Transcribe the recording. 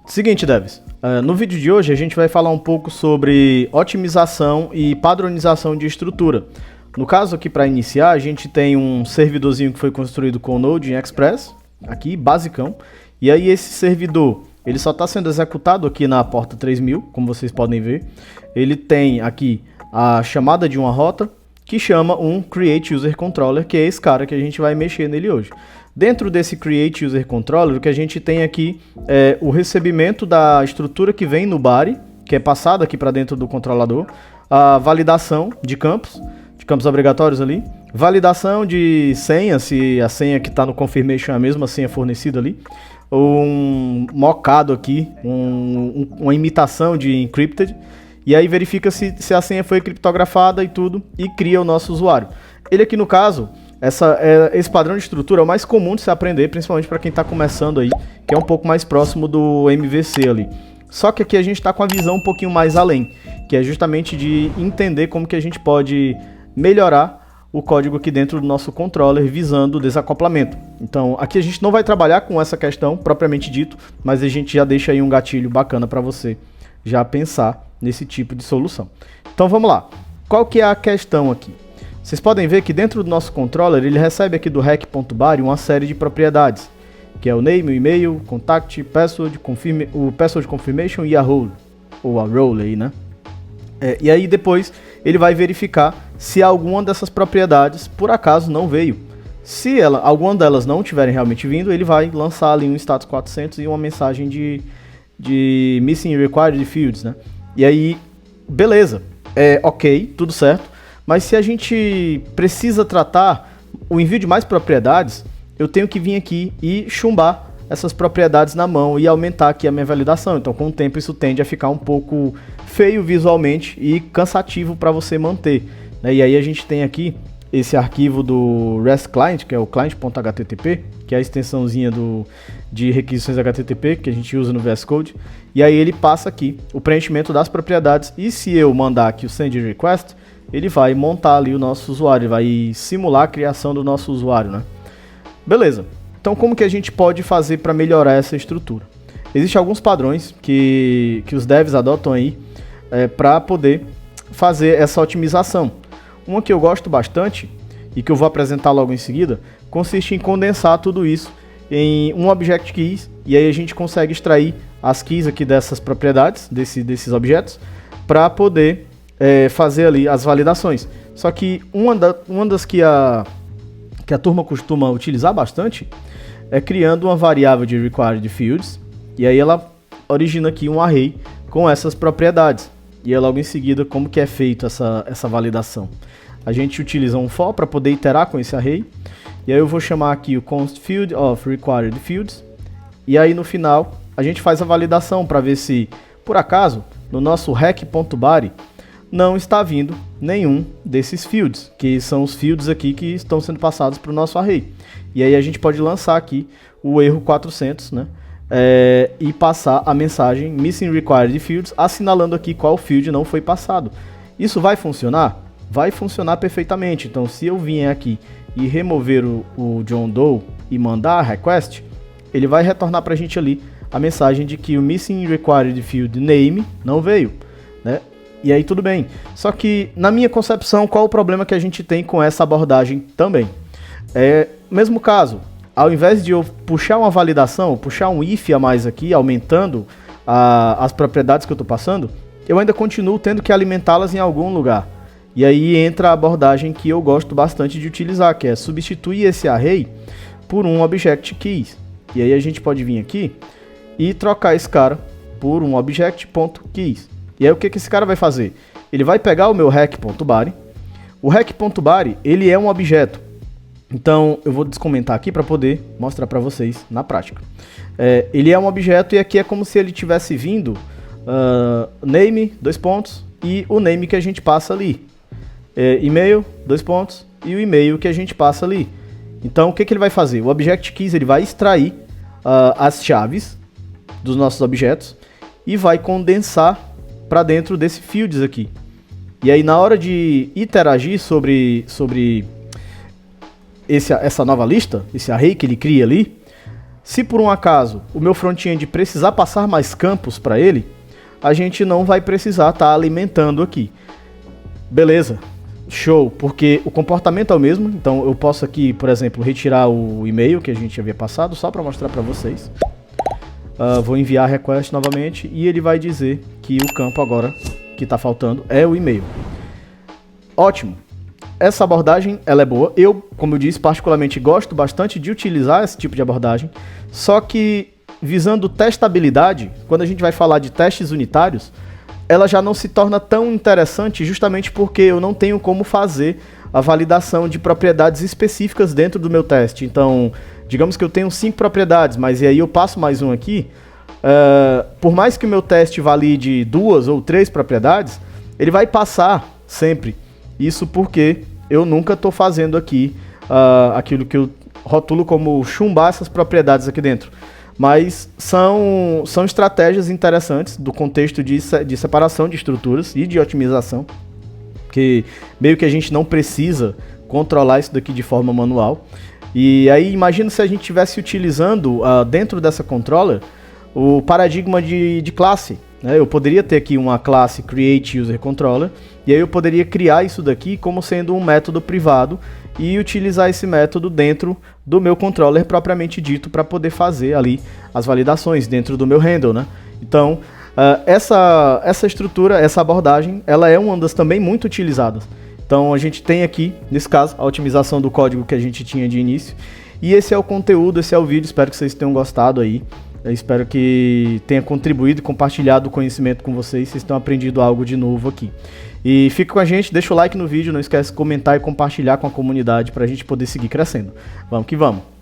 Seguinte, devs, no vídeo de hoje a gente vai falar um pouco sobre otimização e padronização de estrutura. No caso aqui, para iniciar, a gente tem um servidorzinho que foi construído com Node em Express, aqui, basicão, e aí esse servidor, ele só está sendo executado aqui na porta 3000, como vocês podem ver. Ele tem aqui a chamada de uma rota, que chama um Create User Controller, que é esse cara que a gente vai mexer nele hoje. Dentro desse Create User Controller, o que a gente tem aqui é o recebimento da estrutura que vem no body, que é passada aqui para dentro do controlador, a validação de campos obrigatórios ali, validação de senha, se a senha que está no confirmation é a mesma senha fornecida ali, um mockado aqui, uma imitação de encrypted, e aí verifica se a senha foi criptografada e tudo, e cria o nosso usuário. Ele aqui no caso, esse padrão de estrutura é o mais comum de se aprender, principalmente para quem está começando aí, que é um pouco mais próximo do MVC ali. Só que aqui a gente está com a visão um pouquinho mais além, que é justamente de entender como que a gente pode melhorar o código aqui dentro do nosso controller visando o desacoplamento. Então aqui a gente não vai trabalhar com essa questão propriamente dito, mas a gente já deixa aí um gatilho bacana para você já pensar nesse tipo de solução. Então vamos lá. Qual que é a questão aqui? Vocês podem ver que dentro do nosso controller ele recebe aqui do rec.body uma série de propriedades, que é o name, o e-mail, contact, password, o password confirmation e a role, ou a role aí, né? E aí depois ele vai verificar se alguma dessas propriedades por acaso não veio. Se alguma delas não tiverem realmente vindo, ele vai lançar ali um status 400 e uma mensagem de missing required fields, né? E aí, beleza, ok, tudo certo, mas se a gente precisa tratar o envio de mais propriedades, eu tenho que vir aqui e chumbar essas propriedades na mão e aumentar aqui a minha validação. Então, com o tempo, isso tende a ficar um pouco feio visualmente e cansativo para você manter, né? E aí a gente tem aqui esse arquivo do REST Client, que é o client.http, que é a extensãozinha de requisições HTTP que a gente usa no VS Code. E aí ele passa aqui o preenchimento das propriedades. E se eu mandar aqui o send request, ele vai montar ali o nosso usuário, vai simular a criação do nosso usuário, né? Beleza. Então como que a gente pode fazer para melhorar essa estrutura? Existem alguns padrões que os devs adotam aí para poder fazer essa otimização. Uma que eu gosto bastante e que eu vou apresentar logo em seguida, consiste em condensar tudo isso em um object keys, e aí a gente consegue extrair as keys aqui dessas propriedades, desses objetos, para poder fazer ali as validações. Só que uma das que a turma costuma utilizar bastante é criando uma variável de required fields, e aí ela origina aqui um array com essas propriedades. E aí logo em seguida como que é feito essa validação. A gente utiliza um for para poder iterar com esse array. E aí eu vou chamar aqui o const field of required fields. E aí no final a gente faz a validação para ver se, por acaso, no nosso rec.body não está vindo nenhum desses fields, que são os fields aqui que estão sendo passados para o nosso array. E aí a gente pode lançar aqui o erro 400, né? E passar a mensagem missing required fields, assinalando aqui qual field não foi passado. Isso vai funcionar? Vai funcionar perfeitamente. Então se eu vier aqui e remover o John Doe e mandar a request, ele vai retornar para a gente ali a mensagem de que o missing required field name não veio, né? E aí tudo bem. Só que na minha concepção, qual o problema que a gente tem com essa abordagem também? Mesmo caso, ao invés de eu puxar uma validação, puxar um if a mais aqui, aumentando as propriedades que eu estou passando, eu ainda continuo tendo que alimentá-las em algum lugar. E aí entra a abordagem que eu gosto bastante de utilizar, que é substituir esse array por um object keys. E aí a gente pode vir aqui e trocar esse cara por um object.keys. E aí o que esse cara vai fazer? Ele vai pegar o meu rec.body. O rec.body, ele é um objeto. Então eu vou descomentar aqui para poder mostrar para vocês na prática. Ele é um objeto e aqui é como se ele tivesse vindo name, dois pontos, e o name que a gente passa ali. E-mail, dois pontos, e o e-mail que a gente passa ali. Então o que ele vai fazer? O object keys ele vai extrair as chaves dos nossos objetos e vai condensar para dentro desse fields aqui. E aí na hora de interagir sobre essa nova lista, esse array que ele cria ali, Se por um acaso o meu front-end precisar passar mais campos para ele, a gente não vai precisar estar alimentando aqui. Beleza, show, porque o comportamento é o mesmo. Então eu posso aqui, por exemplo, retirar o e-mail que a gente havia passado, só para mostrar para vocês. Vou enviar request novamente e ele vai dizer que o campo agora que está faltando é o e-mail. Ótimo. Essa abordagem ela é boa. Eu, como eu disse, particularmente gosto bastante de utilizar esse tipo de abordagem. Só que visando testabilidade, quando a gente vai falar de testes unitários, ela já não se torna tão interessante justamente porque eu não tenho como fazer a validação de propriedades específicas dentro do meu teste. Então, digamos que eu tenho 5 propriedades, mas e aí eu passo mais um aqui. Por mais que o meu teste valide 2 ou 3 propriedades, ele vai passar sempre. Isso porque eu nunca estou fazendo aqui aquilo que eu rotulo como chumbar essas propriedades aqui dentro. Mas são estratégias interessantes do contexto de separação de estruturas e de otimização, que meio que a gente não precisa controlar isso daqui de forma manual. E aí imagina se a gente estivesse utilizando dentro dessa controller o paradigma de classe. Eu poderia ter aqui uma classe createUserController e aí eu poderia criar isso daqui como sendo um método privado e utilizar esse método dentro do meu controller propriamente dito para poder fazer ali as validações dentro do meu handle, né? Então, essa estrutura, essa abordagem, ela é uma das também muito utilizadas. Então, a gente tem aqui, nesse caso, a otimização do código que a gente tinha de início. E esse é o conteúdo, esse é o vídeo, espero que vocês tenham gostado aí. Eu espero que tenha contribuído e compartilhado o conhecimento com vocês, vocês tenham aprendido algo de novo aqui. E fica com a gente, deixa o like no vídeo, não esquece de comentar e compartilhar com a comunidade para a gente poder seguir crescendo. Vamos que vamos!